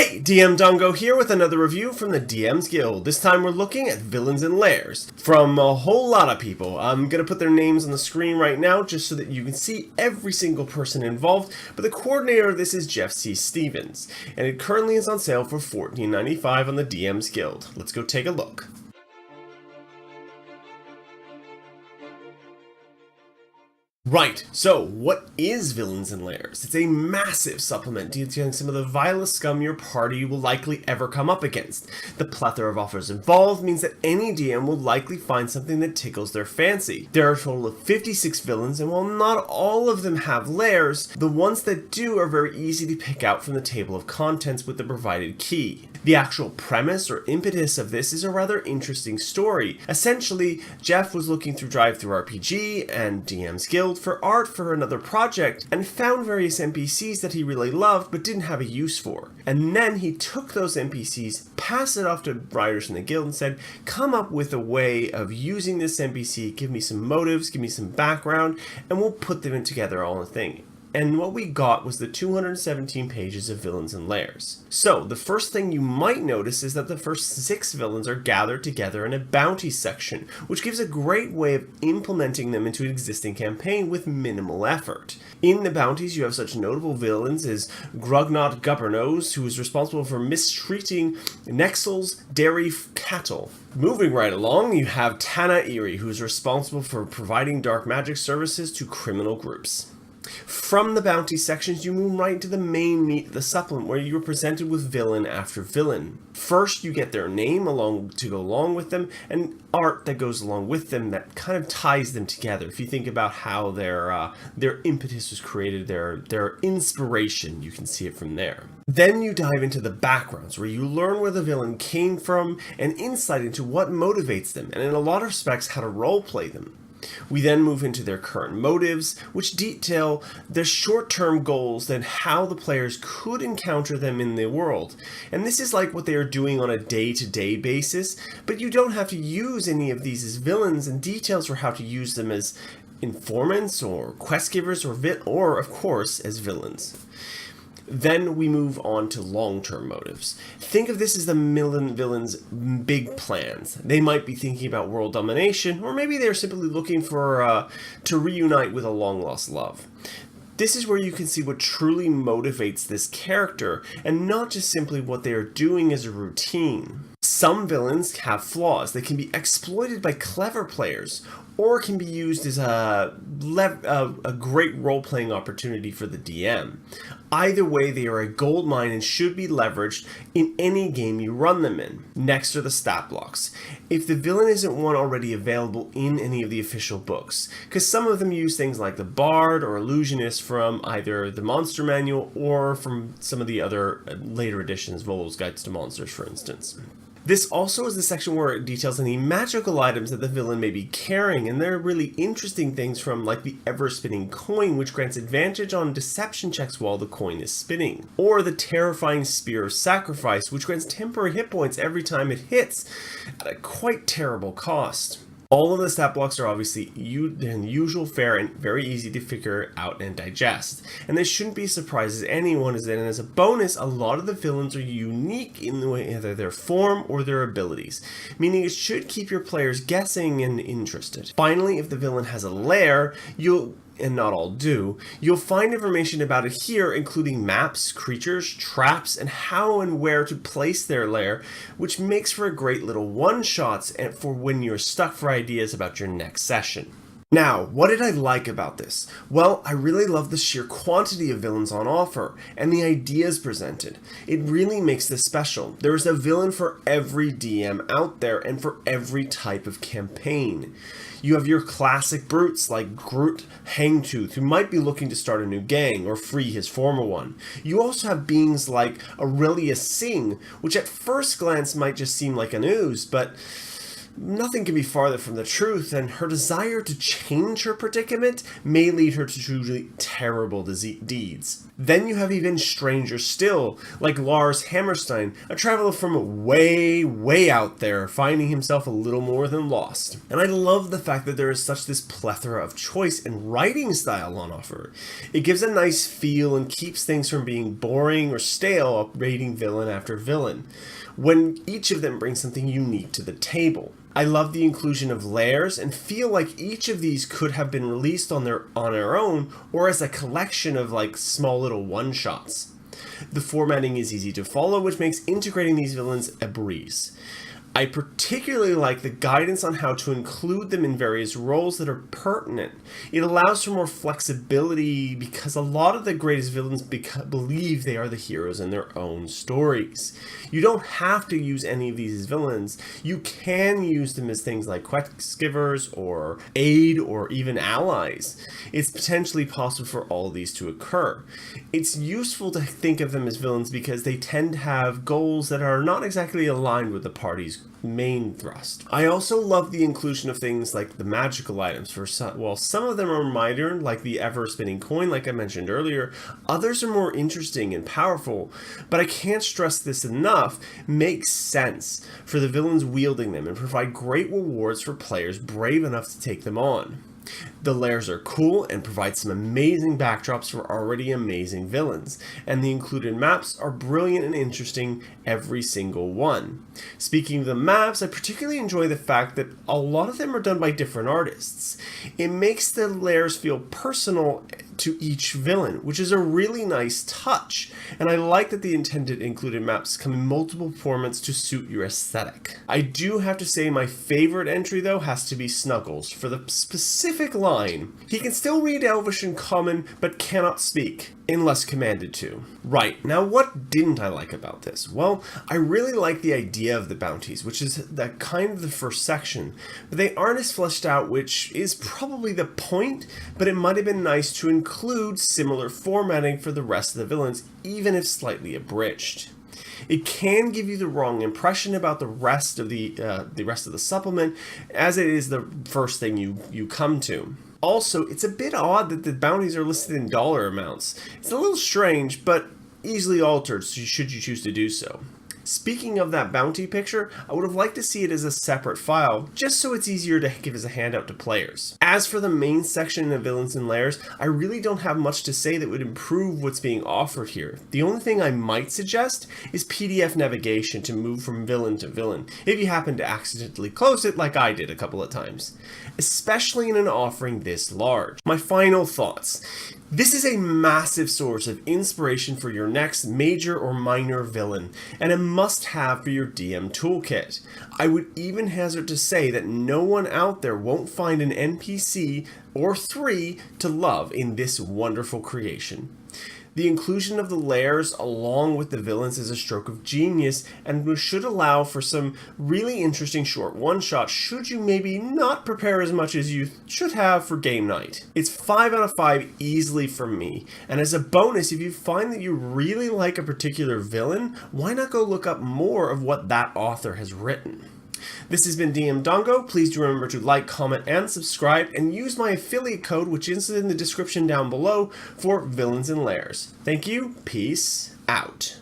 Hey, DM Dongo here with another review from the DM's Guild. This time we're looking at villains and lairs from a whole lot of people. I'm going to put their names on the screen right now just so that you can see every single person involved, but the coordinator of this is Jeff C. Stevens, and it currently is on sale for $14.95 on the DM's Guild. Let's go take a look. Right, so what is Villains and Lairs? It's a massive supplement detailing some of the vilest scum your party will likely ever come up against. The plethora of offers involved means that any DM will likely find something that tickles their fancy. There are a total of 56 villains, and while not all of them have lairs, the ones that do are very easy to pick out from the table of contents with the provided key. The actual premise or impetus of this is a rather interesting story. Essentially, Jeff was looking through DriveThruRPG and DM's Guild for art for another project and found various NPCs that he really loved but didn't have a use for. And then he took those NPCs, passed it off to writers in the guild and said, come up with a way of using this NPC, give me some motives, give me some background, and we'll put them in together all in a thing. And what we got was the 217 pages of Villains and Lairs. So, the first thing you might notice is that the first 6 villains are gathered together in a bounty section, which gives a great way of implementing them into an existing campaign with minimal effort. In the bounties, you have such notable villains as Grugnot Gubbernose, who is responsible for mistreating Nexel's dairy cattle. Moving right along, you have Tana Erie, who is responsible for providing dark magic services to criminal groups. From the bounty sections, you move right into the main meat of the supplement, where you are presented with villain after villain. First, you get their name to go along with them, and art that goes along with them that kind of ties them together. If you think about how their impetus was created, their inspiration, you can see it from there. Then you dive into the backgrounds, where you learn where the villain came from and insight into what motivates them, and in a lot of respects, how to roleplay them. We then move into their current motives, which detail their short-term goals and how the players could encounter them in the world. And this is like what they are doing on a day-to-day basis, but you don't have to use any of these as villains, and details for how to use them as informants or quest givers or of course, as villains. Then we move on to long-term motives. Think of this as the villain's big plans. They might be thinking about world domination, or maybe they're simply looking for to reunite with a long-lost love. This is where you can see what truly motivates this character, and not just simply what they are doing as a routine. Some villains have flaws that can be exploited by clever players, or can be used as a great role-playing opportunity for the DM. Either way, they are a gold mine and should be leveraged in any game you run them in. Next are the stat blocks. If the villain isn't one already available in any of the official books, because some of them use things like the Bard or Illusionist from either the Monster Manual or from some of the other later editions, Volo's Guides to Monsters, for instance. This also is the section where it details any magical items that the villain may be carrying, and there are really interesting things from like the ever-spinning coin, which grants advantage on deception checks while the coin is spinning, or the terrifying Spear of Sacrifice, which grants temporary hit points every time it hits, at a quite terrible cost. All of the stat blocks are obviously usual fare and very easy to figure out and digest. And they shouldn't be a surprise as anyone is in. And as a bonus, a lot of the villains are unique in the way either their form or their abilities, meaning it should keep your players guessing and interested. Finally, if the villain has a lair, and not all do, you'll find information about it here, including maps, creatures, traps, and how and where to place their lair, which makes for a great little one-shots and for when you're stuck for ideas about your next session. Now, what did I like about this? Well, I really love the sheer quantity of villains on offer, and the ideas presented. It really makes this special. There is a villain for every DM out there, and for every type of campaign. You have your classic brutes like Groot Hangtooth, who might be looking to start a new gang or free his former one. You also have beings like Aurelia Singh, which at first glance might just seem like an ooze, but Nothing can be farther from the truth, and her desire to change her predicament may lead her to truly terrible deeds. Then you have even stranger still, like Lars Hammerstein, a traveler from way, way out there, finding himself a little more than lost. And I love the fact that there is such this plethora of choice and writing style on offer. It gives a nice feel and keeps things from being boring or stale, upgrading villain after villain, when each of them brings something unique to the table. I love the inclusion of Lairs and feel like each of these could have been released on their own or as a collection of like small little one-shots. The formatting is easy to follow, which makes integrating these villains a breeze. I particularly like the guidance on how to include them in various roles that are pertinent. It allows for more flexibility because a lot of the greatest villains believe they are the heroes in their own stories. You don't have to use any of these as villains. You can use them as things like quest givers or aid or even allies. It's potentially possible for all of these to occur. It's useful to think of them as villains because they tend to have goals that are not exactly aligned with the party's main thrust. I also love the inclusion of things like the magical items. While some of them are minor, like the ever-spinning coin, like I mentioned earlier, others are more interesting and powerful, but I can't stress this enough, makes sense for the villains wielding them and provide great rewards for players brave enough to take them on. The Lairs are cool and provide some amazing backdrops for already amazing villains, and the included maps are brilliant and interesting, every single one. Speaking of the maps, I particularly enjoy the fact that a lot of them are done by different artists. It makes the Lairs feel personal to each villain, which is a really nice touch, and I like that the intended included maps come in multiple formats to suit your aesthetic. I do have to say my favorite entry though has to be Snuggles, for the specific line, he can still read Elvish and Common but cannot speak, unless commanded to. Right, now what didn't I like about this? Well, I really like the idea of the bounties, which is that kind of the first section, but they aren't as fleshed out, which is probably the point, but it might have been nice to include similar formatting for the rest of the villains, even if slightly abridged. It can give you the wrong impression about the rest of the supplement, as it is the first thing you come to. Also, it's a bit odd that the bounties are listed in dollar amounts. It's a little strange, but easily altered should you choose to do so. Speaking of that bounty picture, I would have liked to see it as a separate file, just so it's easier to give as a handout to players. As for the main section of Villains and Lairs, I really don't have much to say that would improve what's being offered here. The only thing I might suggest is PDF navigation to move from villain to villain, if you happen to accidentally close it like I did a couple of times, especially in an offering this large. My final thoughts. This is a massive source of inspiration for your next major or minor villain, and a must-have for your DM toolkit. I would even hazard to say that no one out there won't find an NPC or 3 to love in this wonderful creation. The inclusion of the Lairs along with the villains is a stroke of genius and should allow for some really interesting short one-shots should you maybe not prepare as much as you should have for game night. It's 5 out of 5 easily from me, and as a bonus, if you find that you really like a particular villain, why not go look up more of what that author has written? This has been DM Dongo. Please do remember to like, comment, and subscribe, and use my affiliate code, which is in the description down below, for Villains and Lairs. Thank you, peace out.